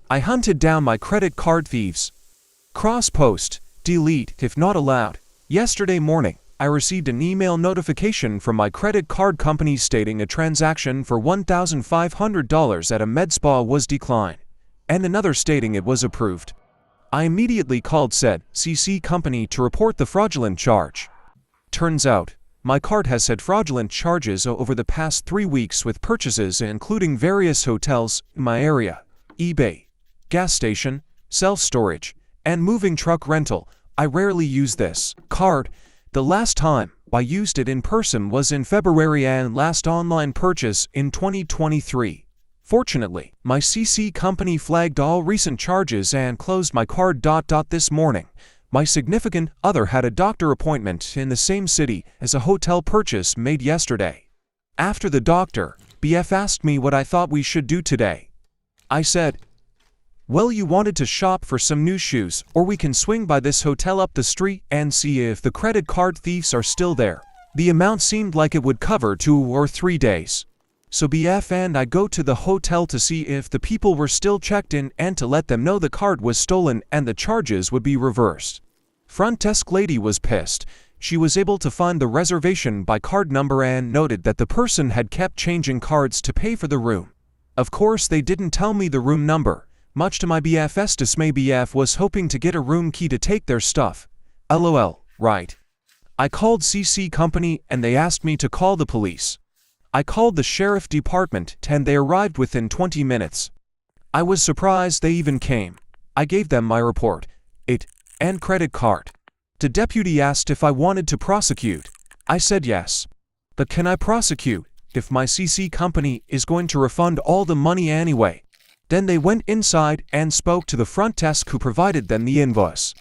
I hunted down my credit card thieves. Cross post, delete if not allowed. Yesterday morning, I received an email notification from my credit card company stating a transaction for $1,500 at a med spa was declined, and another stating it was approved. I immediately called said CC company to report the fraudulent charge. Turns out, my card has had fraudulent charges over the past 3 weeks with purchases including various hotels in my area, eBay, gas station, self-storage, and moving truck rental. I rarely use this card. The last time I used it in person was in February and last online purchase in 2023. Fortunately, my CC company flagged all recent charges and closed my card. This morning, my significant other had a doctor appointment in the same city as a hotel purchase made yesterday. After the doctor, BF asked me what I thought we should do today. I said, well, you wanted to shop for some new shoes, or we can swing by this hotel up the street and see if the credit card thieves are still there. The amount seemed like it would cover 2 or 3 days. So BF and I go to the hotel to see if the people were still checked in and to let them know the card was stolen and the charges would be reversed. Front desk lady was pissed. She was able to find the reservation by card number and noted that the person had kept changing cards to pay for the room. Of course, they didn't tell me the room number. Much to my BF's dismay, BF was hoping to get a room key to take their stuff. LOL, right. I called CC company and they asked me to call the police. I called the sheriff department and they arrived within 20 minutes. I was surprised they even came. I gave them my report, aith, and credit card. The deputy asked if I wanted to prosecute. I said yes. But can I prosecute if my CC company is going to refund all the money anyway? Then they went inside and spoke to the front desk who provided them the invoice.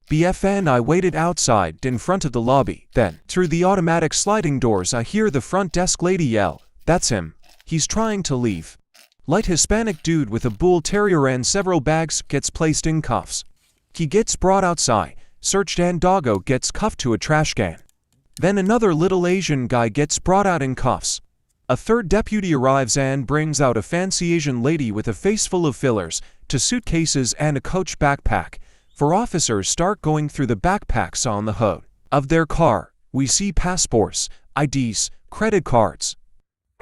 BF and I waited outside in front of the lobby. Then, through the automatic sliding doors, I hear the front desk lady yell, "That's him. He's trying to leave." Light Hispanic dude with a bull terrier and several bags gets placed in cuffs. He gets brought outside, searched, and doggo gets cuffed to a trash can. Then another little Asian guy gets brought out in cuffs. A third deputy arrives and brings out a fancy Asian lady with a face full of fillers, 2 suitcases and a Coach backpack. 4 officers start going through the backpacks on the hood of their car. We see passports, IDs, credit cards.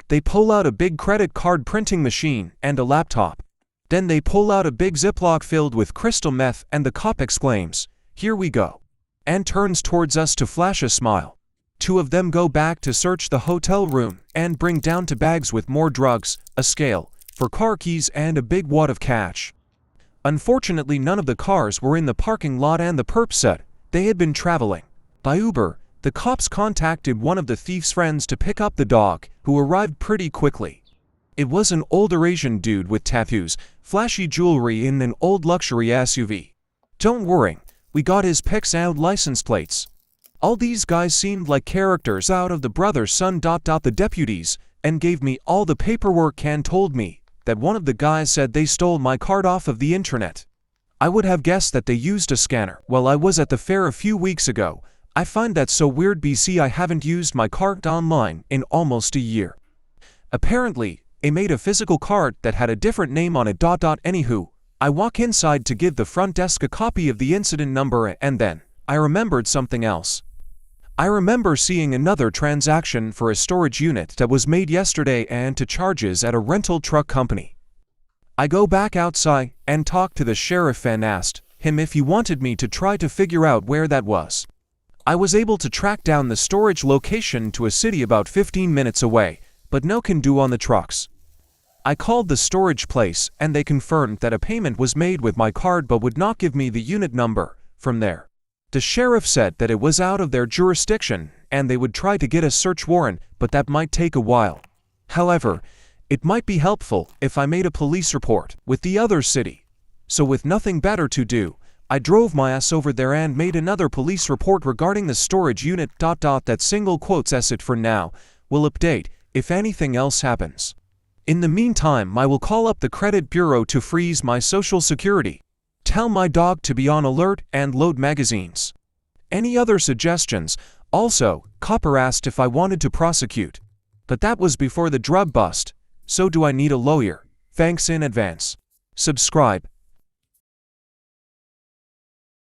They pull out a big credit card printing machine and a laptop. Then they pull out a big Ziploc filled with crystal meth and the cop exclaims, "Here we go," and turns towards us to flash a smile. 2 of them go back to search the hotel room and bring down 2 bags with more drugs, a scale, 4 car keys, and a big wad of cash. Unfortunately, none of the cars were in the parking lot and the perp said they had been traveling by Uber. The cops contacted one of the thief's friends to pick up the dog, who arrived pretty quickly. It was an older Asian dude with tattoos, flashy jewelry in an old luxury SUV. Don't worry, we got his pics and license plates. All these guys seemed like characters out of the Brother Son. The deputies and gave me all the paperwork and told me that one of the guys said they stole my card off of the internet. I would have guessed that they used a scanner. While I was at the fair a few weeks ago, I find that so weird. BC, I haven't used my card online in almost a year. Apparently, they made a physical card that had a different name on it. Anywho, I walk inside to give the front desk a copy of the incident number and then I remembered something else. I remember seeing another transaction for a storage unit that was made yesterday and to charges at a rental truck company. I go back outside and talk to the sheriff and asked him if he wanted me to try to figure out where that was. I was able to track down the storage location to a city about 15 minutes away, but no can do on the trucks. I called the storage place and they confirmed that a payment was made with my card but would not give me the unit number from there. The sheriff said that it was out of their jurisdiction and they would try to get a search warrant, but that might take a while. However, it might be helpful if I made a police report with the other city. So with nothing better to do, I drove my ass over there and made another police report regarding the storage unit. That single quotes as it for now, will update if anything else happens. In the meantime, I will call up the credit bureau to freeze my social security. Tell my dog to be on alert and load magazines. Any other suggestions? Also, Copper asked if I wanted to prosecute. But that was before the drug bust. So do I need a lawyer? Thanks in advance. Subscribe.